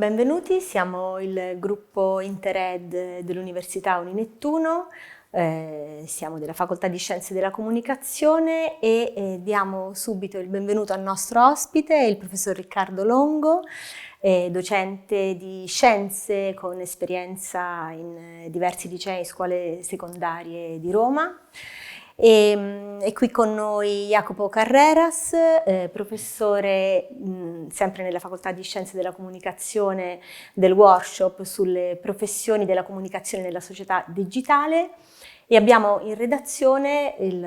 Benvenuti, siamo il gruppo Intered dell'Università Uninettuno, siamo della Facoltà di Scienze della Comunicazione e diamo subito il benvenuto al nostro ospite, il professor Riccardo Longo, docente di scienze con esperienza in diversi licei e scuole secondarie di Roma. È qui con noi Jacopo Carreras, professore sempre nella Facoltà di Scienze della Comunicazione del workshop sulle professioni della comunicazione nella società digitale, e abbiamo in redazione il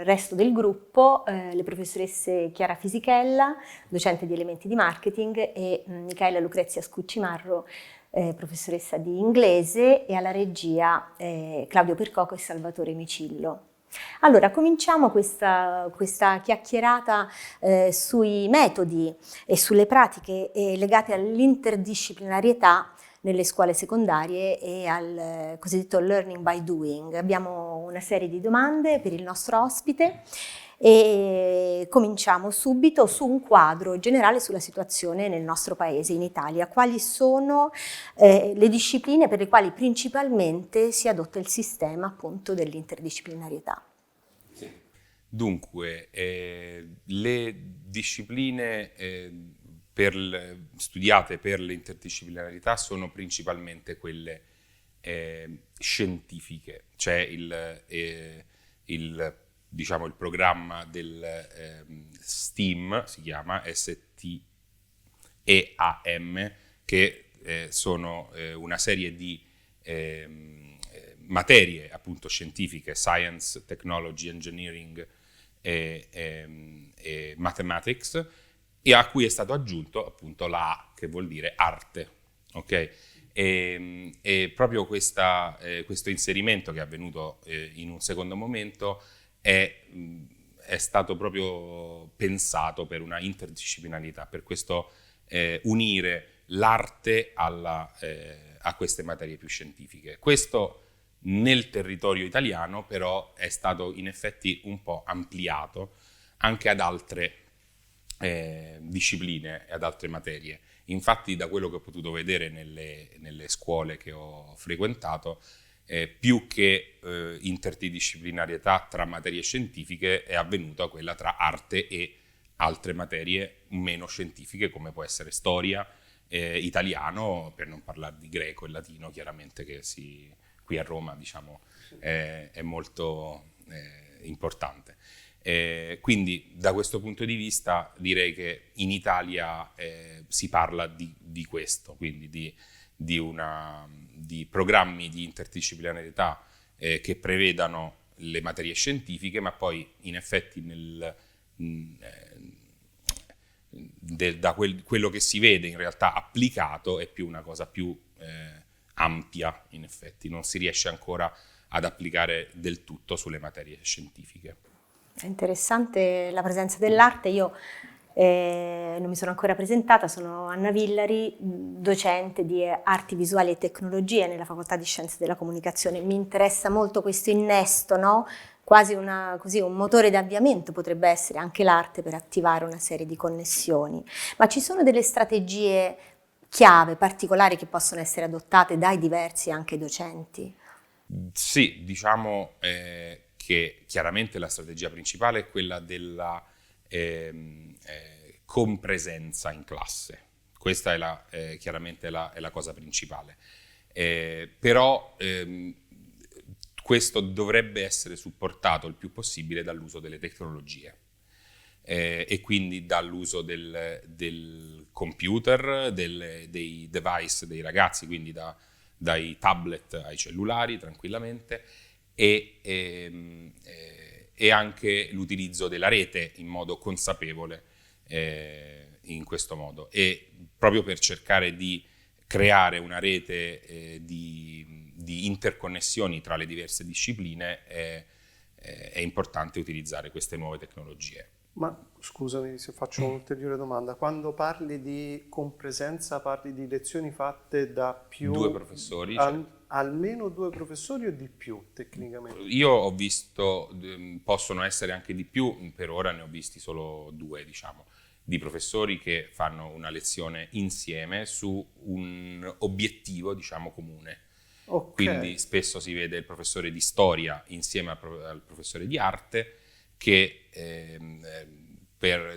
resto del gruppo, le professoresse Chiara Fisichella, docente di elementi di marketing, e Michaela Lucrezia Scuccimarro, professoressa di inglese, e alla regia Claudio Percoco e Salvatore Micillo. Allora, cominciamo questa chiacchierata sui metodi e sulle pratiche legate all'interdisciplinarietà nelle scuole secondarie e al cosiddetto learning by doing. Abbiamo una serie di domande per il nostro ospite e cominciamo subito su un quadro generale sulla situazione nel nostro paese, in Italia. Quali sono le discipline per le quali principalmente si adotta il sistema appunto dell'interdisciplinarietà? Sì. Dunque, le discipline studiate per l'interdisciplinarità sono principalmente quelle scientifiche, cioè diciamo, il programma del STEAM, si chiama STEAM, che sono una serie di materie appunto scientifiche, science, technology, engineering e mathematics, e a cui è stato aggiunto appunto la A, che vuol dire arte, ok? E proprio questo inserimento, che è avvenuto in un secondo momento, è stato proprio pensato per una interdisciplinarietà, per questo unire l'arte a queste materie più scientifiche. Questo nel territorio italiano però è stato in effetti un po' ampliato anche ad altre discipline e ad altre materie. Infatti, da quello che ho potuto vedere nelle scuole che ho frequentato, più che interdisciplinarietà tra materie scientifiche è avvenuta quella tra arte e altre materie meno scientifiche, come può essere storia, italiano, per non parlare di greco e latino, chiaramente, che qui a Roma, diciamo, è molto importante. Quindi da questo punto di vista direi che in Italia si parla di questo, quindi di programmi di interdisciplinarietà che prevedano le materie scientifiche, ma poi in effetti quello che si vede in realtà applicato è più una cosa più ampia. In effetti non si riesce ancora ad applicare del tutto sulle materie scientifiche. È interessante la presenza dell'arte. Io non mi sono ancora presentata, sono Anna Villari, docente di arti visuali e tecnologie nella Facoltà di Scienze della Comunicazione. Mi interessa molto questo innesto, no? Quasi un motore d'avviamento potrebbe essere anche l'arte per attivare una serie di connessioni. Ma ci sono delle strategie chiave, particolari, che possono essere adottate dai diversi anche docenti? Sì, diciamo che chiaramente la strategia principale è quella della compresenza in classe. Questa è chiaramente è la cosa principale. Però questo dovrebbe essere supportato il più possibile dall'uso delle tecnologie. E quindi dall'uso del computer, dei device dei ragazzi, quindi dai tablet ai cellulari tranquillamente, e anche l'utilizzo della rete in modo consapevole in questo modo, e proprio per cercare di creare una rete di interconnessioni tra le diverse discipline è importante utilizzare queste nuove tecnologie. Ma scusami se faccio un'ulteriore domanda, quando parli di compresenza parli di lezioni fatte da più... Due professori, almeno due professori o di più tecnicamente? Io ho visto, possono essere anche di più, per ora ne ho visti solo due, diciamo. di professori che fanno una lezione insieme su un obiettivo, diciamo, comune. Ok. Quindi spesso si vede il professore di storia insieme al professore di arte che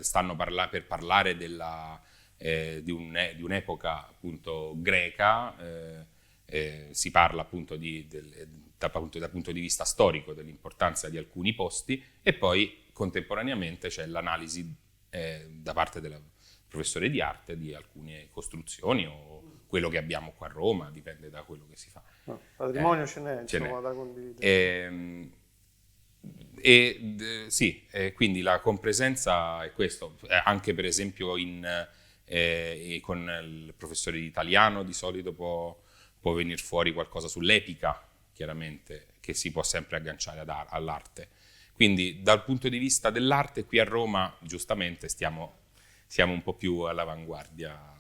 stanno per parlare di un'epoca appunto greca, si parla appunto dal punto di vista storico dell'importanza di alcuni posti, e poi contemporaneamente c'è l'analisi da parte del professore di arte di alcune costruzioni o quello che abbiamo qua a Roma, dipende da quello che si fa. No, patrimonio ce n'è, insomma, da condividere. Sì, quindi la compresenza è questo. Anche per esempio con il professore di italiano di solito può venire fuori qualcosa sull'epica, chiaramente, che si può sempre agganciare all'arte. Quindi dal punto di vista dell'arte qui a Roma, giustamente, siamo un po' più all'avanguardia.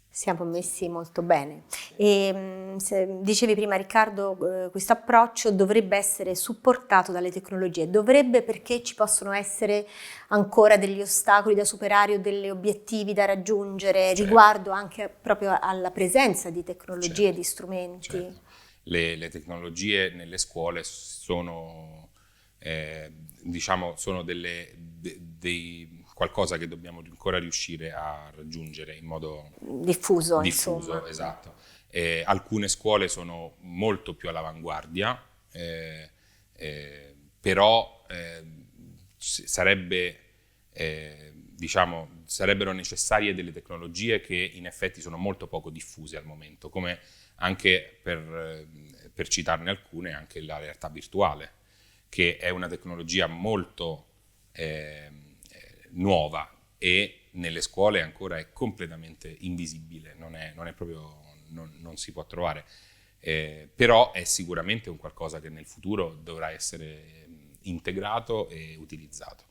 Siamo messi molto bene. E dicevi prima, Riccardo, questo approccio dovrebbe essere supportato dalle tecnologie. Dovrebbe, perché ci possono essere ancora degli ostacoli da superare o degli obiettivi da raggiungere, Certo. riguardo anche proprio alla presenza di tecnologie, Certo. di strumenti. Certo. Le tecnologie nelle scuole sono, diciamo, sono qualcosa che dobbiamo ancora riuscire a raggiungere in modo diffuso, insomma. Esatto. Alcune scuole sono molto più all'avanguardia, però sarebbero necessarie delle tecnologie che in effetti sono molto poco diffuse al momento, come anche per citarne alcune, anche la realtà virtuale, che è una tecnologia molto nuova e nelle scuole ancora è completamente invisibile, non si può trovare, però è sicuramente un qualcosa che nel futuro dovrà essere integrato e utilizzato.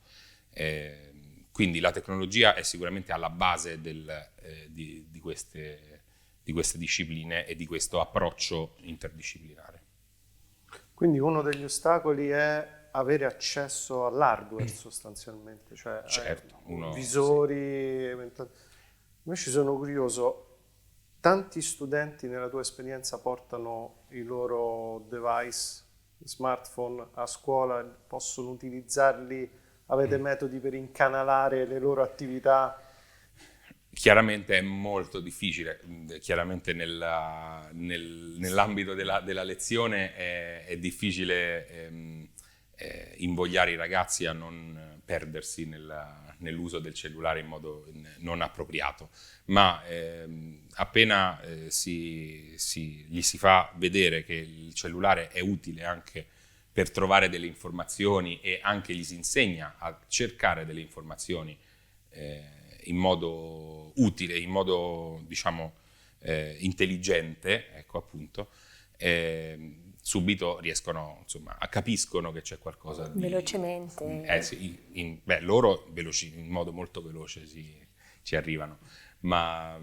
Quindi la tecnologia è sicuramente alla base di queste discipline e di questo approccio interdisciplinare. Quindi uno degli ostacoli è avere accesso all'hardware sostanzialmente, cioè Certo, visori, Invece sono curioso, tanti studenti nella tua esperienza portano i loro device, smartphone a scuola, possono utilizzarli, avete metodi per incanalare le loro attività? Chiaramente è molto difficile, chiaramente nell'ambito della lezione è difficile invogliare i ragazzi a non perdersi nell'uso del cellulare in modo non appropriato, ma appena gli si fa vedere che il cellulare è utile anche per trovare delle informazioni e anche gli si insegna a cercare delle informazioni in modo utile, in modo diciamo intelligente, ecco appunto, subito riescono, insomma, capiscono che c'è qualcosa di... Velocemente. Sì, loro in modo molto veloce ci arrivano, ma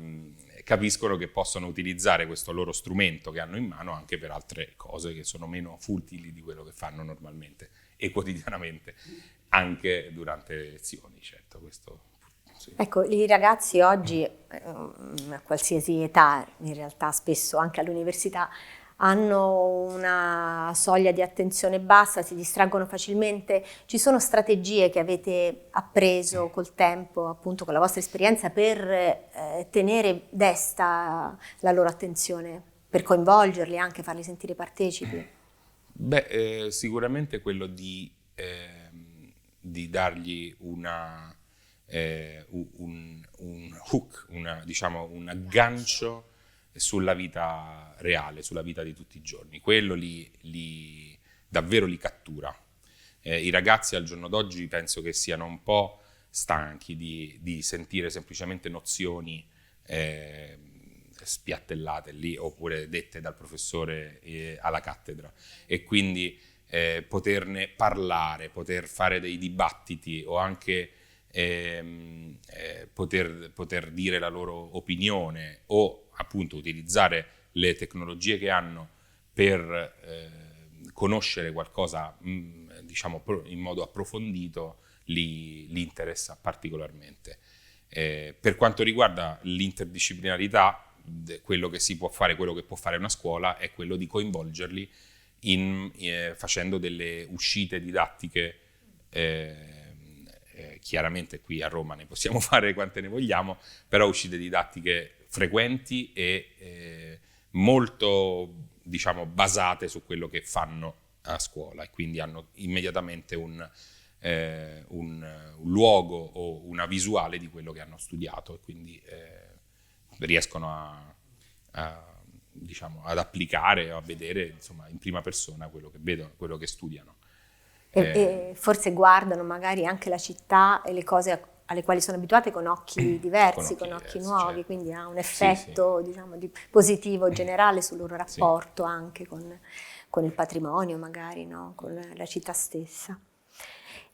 capiscono che possono utilizzare questo loro strumento che hanno in mano anche per altre cose che sono meno futili di quello che fanno normalmente e quotidianamente, anche durante le lezioni, certo, questo... Sì. Ecco, i ragazzi oggi, a qualsiasi età, in realtà spesso anche all'università, hanno una soglia di attenzione bassa, si distraggono facilmente. Ci sono strategie che avete appreso col tempo, appunto con la vostra esperienza, per tenere desta la loro attenzione, per coinvolgerli, anche farli sentire partecipi? Beh, sicuramente quello di dargli un hook, diciamo, un aggancio sulla vita reale, sulla vita di tutti i giorni. Quello davvero li cattura. I ragazzi al giorno d'oggi penso che siano un po' stanchi di sentire semplicemente nozioni spiattellate lì oppure dette dal professore alla cattedra, e quindi poterne parlare, poter fare dei dibattiti o anche poter dire la loro opinione o appunto utilizzare le tecnologie che hanno per conoscere qualcosa diciamo in modo approfondito li interessa particolarmente. Per quanto riguarda l'interdisciplinarità, quello che si può fare, quello che può fare una scuola è quello di coinvolgerli facendo delle uscite didattiche. Chiaramente qui a Roma ne possiamo fare quante ne vogliamo, però uscite didattiche frequenti e molto, diciamo, basate su quello che fanno a scuola, e quindi hanno immediatamente un luogo o una visuale di quello che hanno studiato, e quindi riescono diciamo, ad applicare o a vedere, insomma, in prima persona quello che vedono, quello che studiano. E forse guardano magari anche la città e le cose alle quali sono abituate con occhi diversi, con occhi nuovi, certo. quindi ha un effetto, diciamo, positivo generale sul loro rapporto anche con il patrimonio, magari, no? Con la città stessa.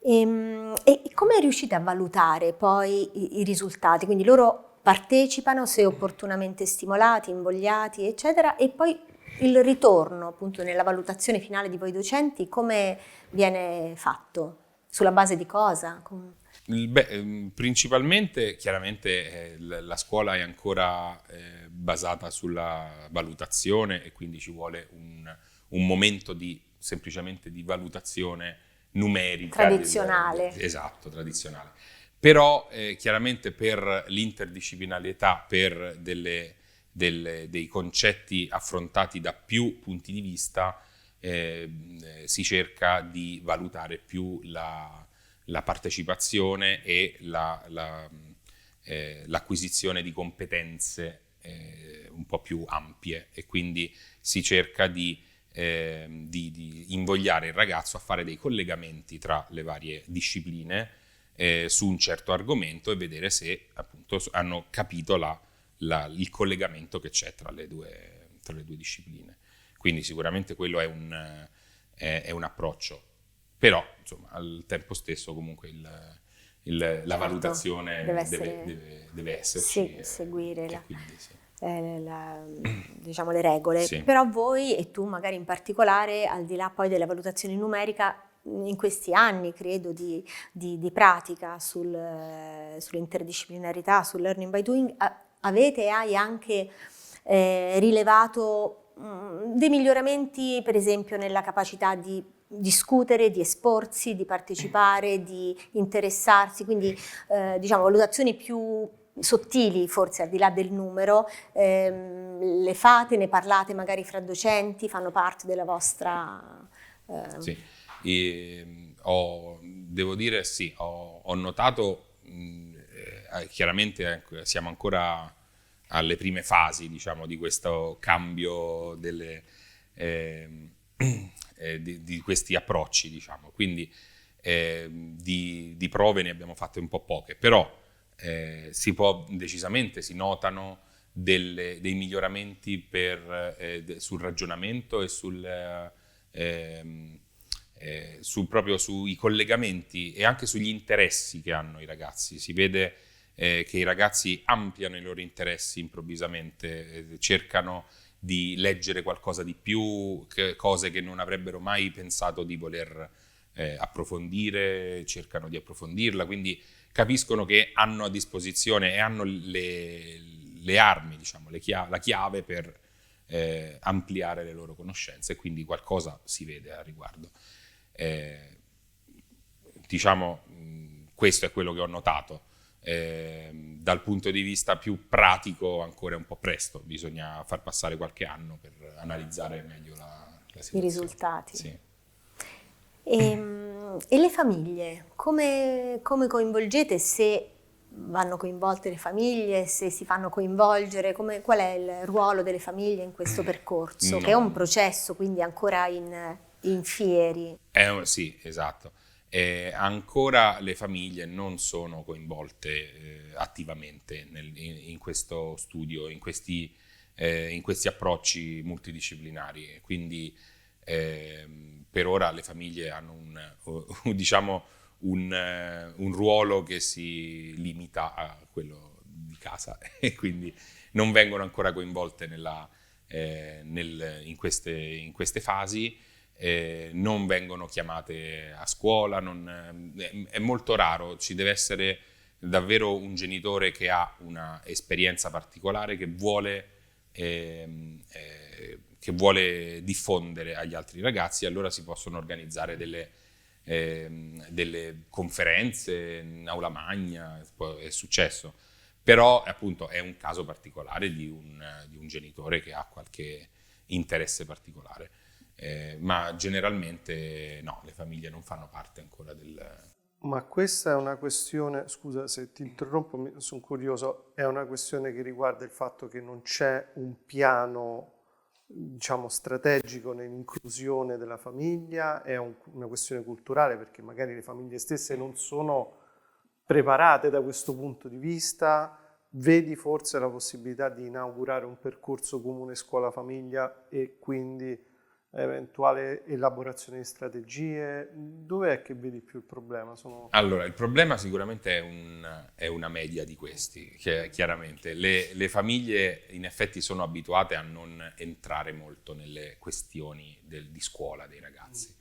E come riuscite a valutare poi i risultati? Quindi loro partecipano se opportunamente stimolati, invogliati, eccetera, e poi il ritorno, appunto, nella valutazione finale di voi docenti, come viene fatto? Sulla base di cosa? Principalmente, chiaramente, la scuola è ancora basata sulla valutazione, e quindi ci vuole un momento semplicemente di valutazione numerica. Tradizionale. Esatto, tradizionale. Però chiaramente per l'interdisciplinarietà, per dei concetti affrontati da più punti di vista, si cerca di valutare più la partecipazione e l'acquisizione di competenze un po' più ampie, e quindi si cerca di invogliare il ragazzo a fare dei collegamenti tra le varie discipline su un certo argomento, e vedere se appunto hanno capito il collegamento che c'è tra le due discipline. Quindi sicuramente quello è un approccio, però insomma al tempo stesso comunque la valutazione deve esserci. Seguire quindi, sì. Diciamo le regole, Sì. Però voi e tu magari in particolare, al di là poi della valutazione numerica, in questi anni credo di pratica sull'interdisciplinarità, sul learning by doing, avete e hai anche rilevato dei miglioramenti, per esempio nella capacità di discutere, di esporsi, di partecipare, di interessarsi, quindi diciamo valutazioni più sottili, forse al di là del numero, le fate, ne parlate magari fra docenti, fanno parte della vostra... Sì, devo dire sì, ho notato, chiaramente siamo ancora alle prime fasi, diciamo, di questo cambio di questi approcci, diciamo, quindi di prove ne abbiamo fatte un po' poche, però decisamente si notano dei miglioramenti sul ragionamento e proprio sui collegamenti e anche sugli interessi che hanno i ragazzi. Si vede che i ragazzi ampliano i loro interessi improvvisamente, cercano di leggere qualcosa di più, cose che non avrebbero mai pensato di voler approfondire, cercano di approfondirla, quindi capiscono che hanno a disposizione e hanno le armi, diciamo, la chiave per ampliare le loro conoscenze, e quindi qualcosa si vede a riguardo. Diciamo, questo è quello che ho notato. Dal punto di vista più pratico ancora è un po' presto, bisogna far passare qualche anno per analizzare meglio la situazione. I risultati. Sì. E le famiglie, come coinvolgete, se vanno coinvolte le famiglie, se si fanno coinvolgere, qual è il ruolo delle famiglie in questo percorso, che è un processo, quindi ancora in fieri? Sì, esatto. Ancora le famiglie non sono coinvolte attivamente in questo studio, in questi approcci multidisciplinari, quindi per ora le famiglie hanno diciamo un ruolo che si limita a quello di casa e quindi non vengono ancora coinvolte in queste fasi. Non vengono chiamate a scuola, è molto raro, ci deve essere davvero un genitore che ha una esperienza particolare, che vuole diffondere agli altri ragazzi, allora si possono organizzare delle conferenze in aula magna, è successo. Però appunto è un caso particolare di un genitore che ha qualche interesse particolare. Ma generalmente no, le famiglie non fanno parte ancora Ma questa è una questione, scusa se ti interrompo, sono curioso, è una questione che riguarda il fatto che non c'è un piano, diciamo, strategico nell'inclusione della famiglia, è una questione culturale perché magari le famiglie stesse non sono preparate da questo punto di vista. Vedi forse la possibilità di inaugurare un percorso comune scuola-famiglia e quindi eventuale elaborazione di strategie? Dov'è che vedi più il problema? Allora, il problema sicuramente è una media di questi, chiaramente. Le famiglie in effetti sono abituate a non entrare molto nelle questioni di scuola dei ragazzi.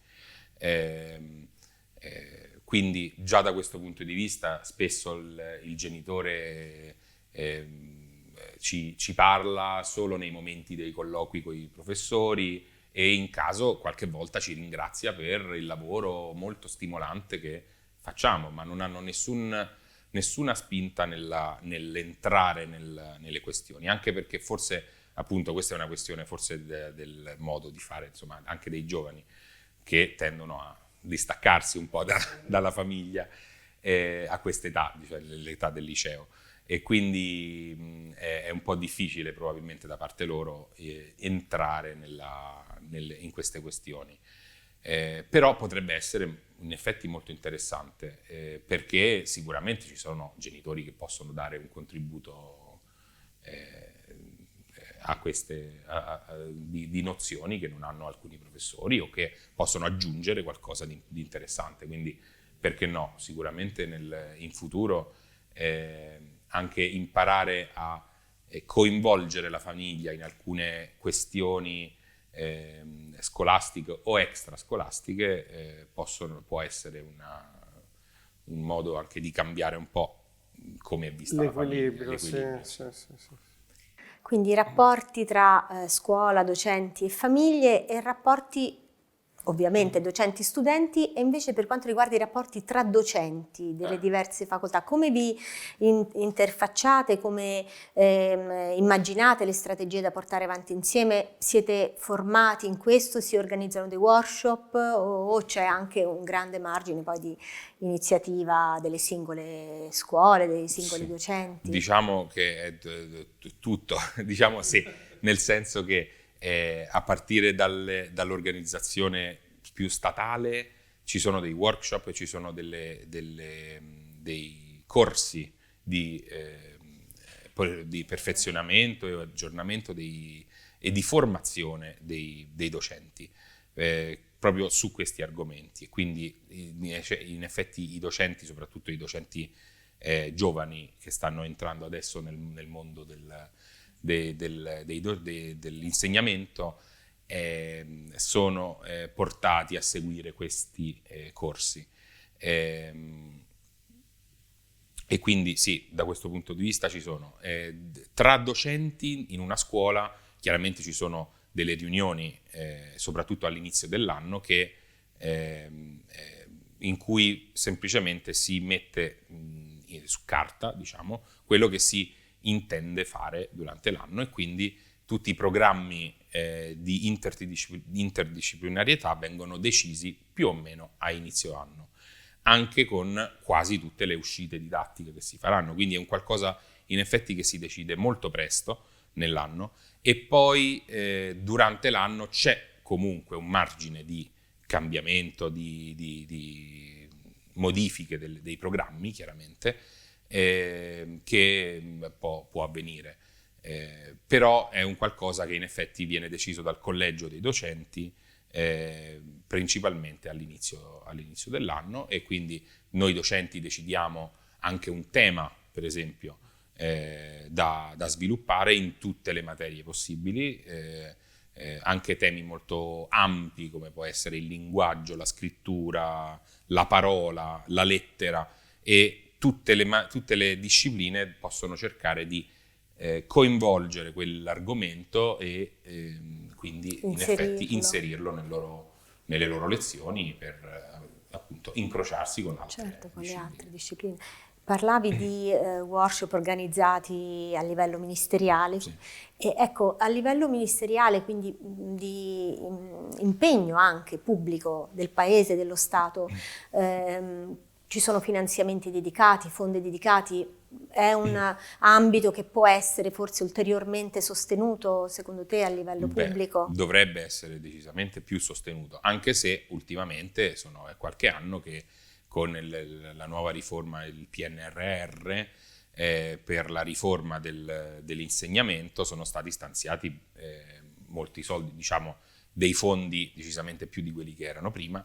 Quindi già da questo punto di vista spesso il genitore ci parla solo nei momenti dei colloqui con i professori e in caso qualche volta ci ringrazia per il lavoro molto stimolante che facciamo, ma non hanno nessuna spinta nell'entrare nelle questioni, anche perché forse appunto questa è una questione forse del modo di fare, insomma, anche dei giovani che tendono a distaccarsi un po' dalla famiglia a quest'età, cioè l'età del liceo. E quindi è un po' difficile probabilmente da parte loro entrare in queste questioni. Però potrebbe essere in effetti molto interessante, perché sicuramente ci sono genitori che possono dare un contributo di nozioni che non hanno alcuni professori o che possono aggiungere qualcosa di interessante. Quindi perché no? Sicuramente in futuro anche imparare a coinvolgere la famiglia in alcune questioni scolastiche o extrascolastiche può essere un modo anche di cambiare un po' come è vista la famiglia. L'equilibrio. Sì. Quindi rapporti tra scuola, docenti e famiglie e rapporti ovviamente docenti-studenti, e invece per quanto riguarda i rapporti tra docenti delle diverse facoltà, come vi interfacciate, come immaginate le strategie da portare avanti insieme? Siete formati in questo? Si organizzano dei workshop o c'è anche un grande margine poi di iniziativa delle singole scuole, dei singoli docenti? Diciamo che è tutto, diciamo sì, nel senso che a partire dall'organizzazione più statale ci sono dei workshop, ci sono dei corsi di perfezionamento e aggiornamento e di formazione dei docenti proprio su questi argomenti. E quindi in effetti i docenti, soprattutto i docenti giovani che stanno entrando adesso nel mondo dell'insegnamento, sono portati a seguire questi corsi. E quindi sì, da questo punto di vista ci sono. Tra docenti in una scuola chiaramente ci sono delle riunioni, soprattutto all'inizio dell'anno, in cui semplicemente si mette su carta, diciamo, quello che si intende fare durante l'anno, e quindi tutti i programmi di interdisciplinarietà vengono decisi più o meno a inizio anno, anche con quasi tutte le uscite didattiche che si faranno. Quindi è un qualcosa in effetti che si decide molto presto nell'anno, e poi durante l'anno c'è comunque un margine di cambiamento, di modifiche dei programmi, chiaramente, che può avvenire. Però è un qualcosa che in effetti viene deciso dal collegio dei docenti principalmente all'inizio dell'anno, e quindi noi docenti decidiamo anche un tema, per esempio, da sviluppare in tutte le materie possibili, anche temi molto ampi come può essere il linguaggio, la scrittura, la parola, la lettera, e tutte le discipline possono cercare di coinvolgere quell'argomento e quindi in effetti inserirlo nelle loro lezioni per appunto incrociarsi con altre con discipline. le altre discipline. Parlavi di workshop organizzati a livello ministeriale. Sì. E ecco, a livello ministeriale, quindi di impegno anche pubblico del Paese, dello Stato, ci sono finanziamenti dedicati, fondi dedicati? È un ambito che può essere forse ulteriormente sostenuto, secondo te, a livello pubblico? Dovrebbe essere decisamente più sostenuto, anche se ultimamente è qualche anno che con la nuova riforma, il PNRR, per la riforma dell'insegnamento sono stati stanziati molti soldi, diciamo dei fondi decisamente più di quelli che erano prima,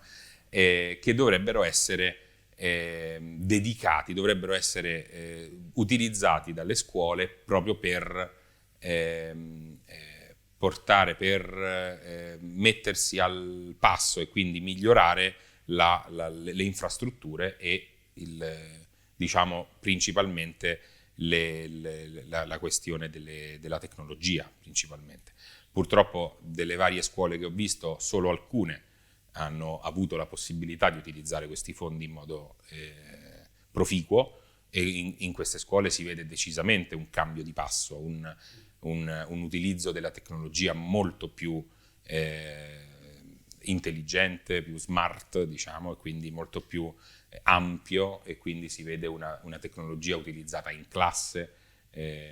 che dovrebbero essere dedicati, dovrebbero essere utilizzati dalle scuole proprio per mettersi al passo e quindi migliorare le infrastrutture e diciamo principalmente la questione della tecnologia principalmente. Purtroppo delle varie scuole che ho visto solo alcune hanno avuto la possibilità di utilizzare questi fondi in modo proficuo e in queste scuole si vede decisamente un cambio di passo, un utilizzo della tecnologia molto più intelligente, più smart, diciamo, e quindi molto più ampio, e quindi si vede una tecnologia utilizzata in classe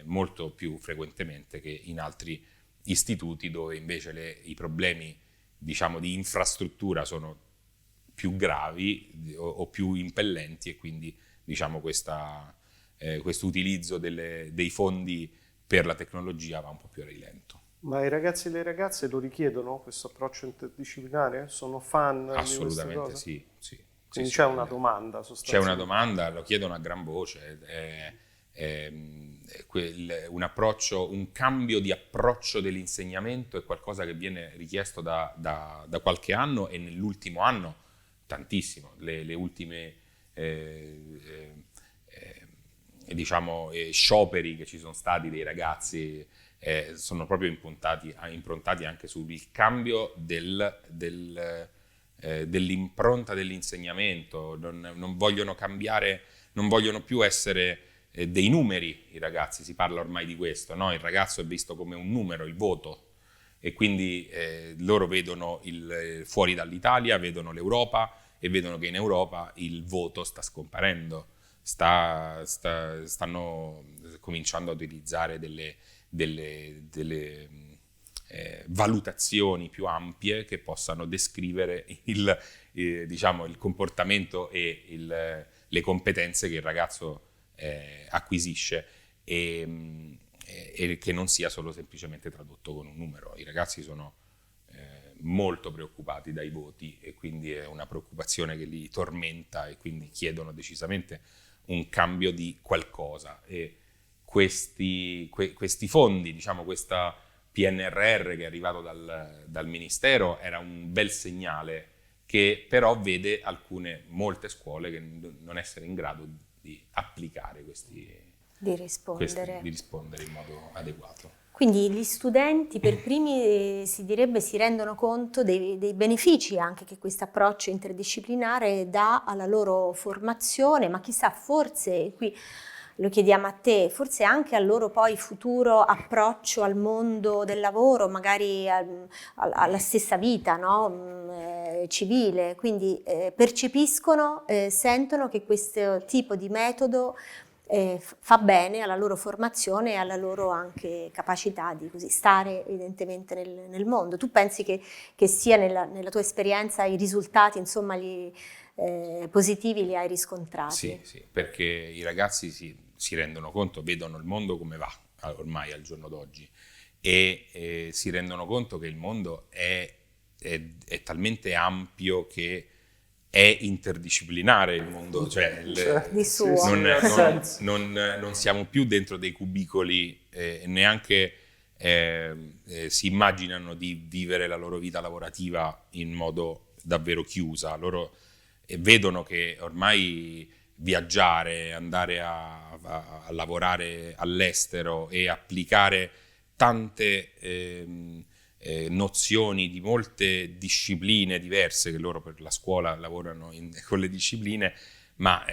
molto più frequentemente che in altri istituti dove invece i problemi, diciamo, di infrastruttura sono più gravi o più impellenti, e quindi diciamo questo utilizzo dei fondi per la tecnologia va un po' più a rilento. Ma i ragazzi e le ragazze lo richiedono questo approccio interdisciplinare? Sono fan di queste cose? Assolutamente sì. Quindi c'è una domanda sostanzialmente. C'è una domanda, lo chiedono a gran voce. Un cambio di approccio dell'insegnamento è qualcosa che viene richiesto da qualche anno, e nell'ultimo anno tantissimo. Le ultime diciamo scioperi che ci sono stati dei ragazzi sono proprio improntati anche sul cambio dell'impronta dell'insegnamento. Non vogliono cambiare, non vogliono più essere dei numeri i ragazzi, si parla ormai di questo, no? Il ragazzo è visto come un numero, il voto, e quindi loro vedono fuori dall'Italia, vedono l'Europa e vedono che in Europa il voto sta scomparendo, stanno cominciando ad utilizzare delle valutazioni più ampie che possano descrivere diciamo, il comportamento e le competenze che il ragazzo acquisisce, e che non sia solo semplicemente tradotto con un numero. I ragazzi sono molto preoccupati dai voti, e quindi è una preoccupazione che li tormenta, e quindi chiedono decisamente un cambio di qualcosa. E questi fondi, diciamo questa PNRR che è arrivato dal Ministero, era un bel segnale, che però vede molte scuole che non essere in grado di applicare di rispondere in modo adeguato. Quindi gli studenti per primi, si direbbe, si rendono conto dei benefici anche che questo approccio interdisciplinare dà alla loro formazione, ma chissà, forse qui lo chiediamo a te, forse anche al loro poi futuro approccio al mondo del lavoro, magari alla stessa vita, no? Civile, quindi percepiscono, sentono che questo tipo di metodo fa bene alla loro formazione e alla loro anche capacità di stare evidentemente nel mondo. Tu pensi che sia nella tua esperienza i risultati, insomma, positivi li hai riscontrati? Sì, perché i ragazzi si rendono conto, vedono il mondo come va ormai al giorno d'oggi, e si rendono conto che il mondo è talmente ampio che è interdisciplinare il mondo, cioè di suo. non siamo più dentro dei cubicoli, neanche si immaginano di vivere la loro vita lavorativa in modo davvero chiusa. Loro vedono che ormai viaggiare, andare a lavorare all'estero e applicare tante nozioni di molte discipline diverse, che loro per la scuola lavorano con le discipline, ma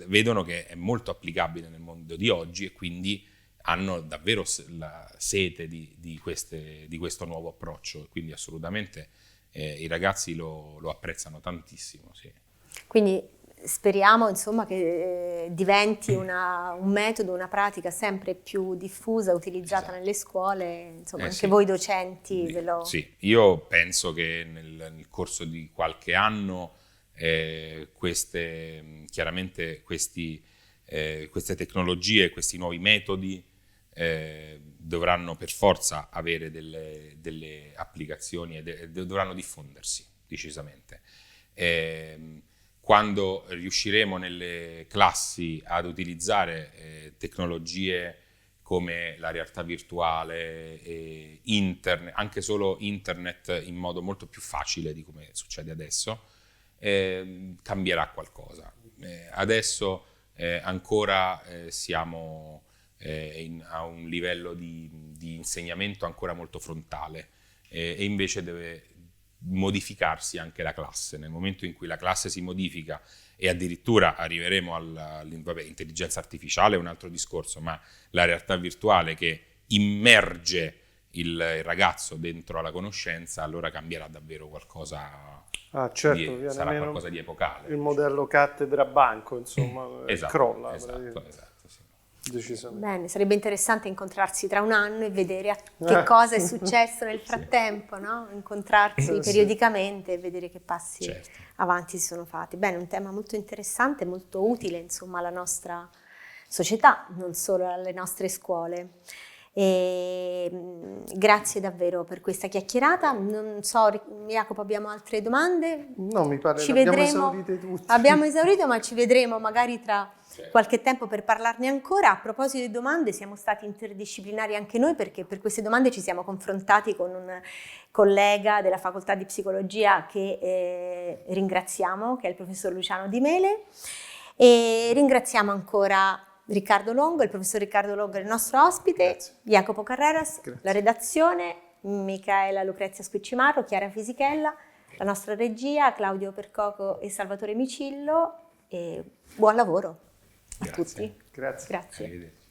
vedono che è molto applicabile nel mondo di oggi e quindi hanno davvero la sete di questo nuovo approccio, quindi assolutamente i ragazzi lo apprezzano tantissimo. Sì. Quindi speriamo insomma che diventi un metodo, una pratica sempre più diffusa, utilizzata Esatto. nelle scuole, insomma anche Sì. voi docenti Sì, io penso che nel corso di qualche anno chiaramente queste tecnologie, questi nuovi metodi dovranno per forza avere delle applicazioni e dovranno diffondersi decisamente. Quando riusciremo nelle classi ad utilizzare tecnologie come la realtà virtuale, internet, anche solo internet in modo molto più facile di come succede adesso, cambierà qualcosa. Adesso ancora siamo a un livello di insegnamento ancora molto frontale e invece deve modificarsi anche la classe. Nel momento in cui la classe si modifica e addirittura arriveremo all'intelligenza artificiale è un altro discorso, ma la realtà virtuale che immerge il ragazzo dentro alla conoscenza, allora cambierà davvero qualcosa. Certo, Sarà qualcosa di epocale. Il modello cattedra banco, insomma, crolla. Esatto, sì. Decisamente. Bene, sarebbe interessante incontrarsi tra un anno e vedere che cosa è successo nel frattempo, no? Incontrarsi periodicamente e vedere che passi avanti si sono fatti. Bene, un tema molto interessante, molto utile, insomma, alla nostra società, non solo alle nostre scuole. E grazie davvero per questa chiacchierata. Non so, Jacopo, abbiamo altre domande? No, mi pare che abbiamo esaurite tutte. Abbiamo esaurito, ma ci vedremo magari tra qualche tempo per parlarne ancora. A proposito di domande, siamo stati interdisciplinari anche noi, perché per queste domande ci siamo confrontati con un collega della facoltà di psicologia che ringraziamo, che è il professor Luciano Di Mele, e ringraziamo ancora Riccardo Longo, il professor Riccardo Longo è il nostro ospite, Grazie. Jacopo Carreras, Grazie. la redazione, Micaela Lucrezia Squiccimarro, Chiara Fisichella, la nostra regia, Claudio Percoco e Salvatore Micillo, e buon lavoro a tutti. Grazie. Grazie. Arrivederci.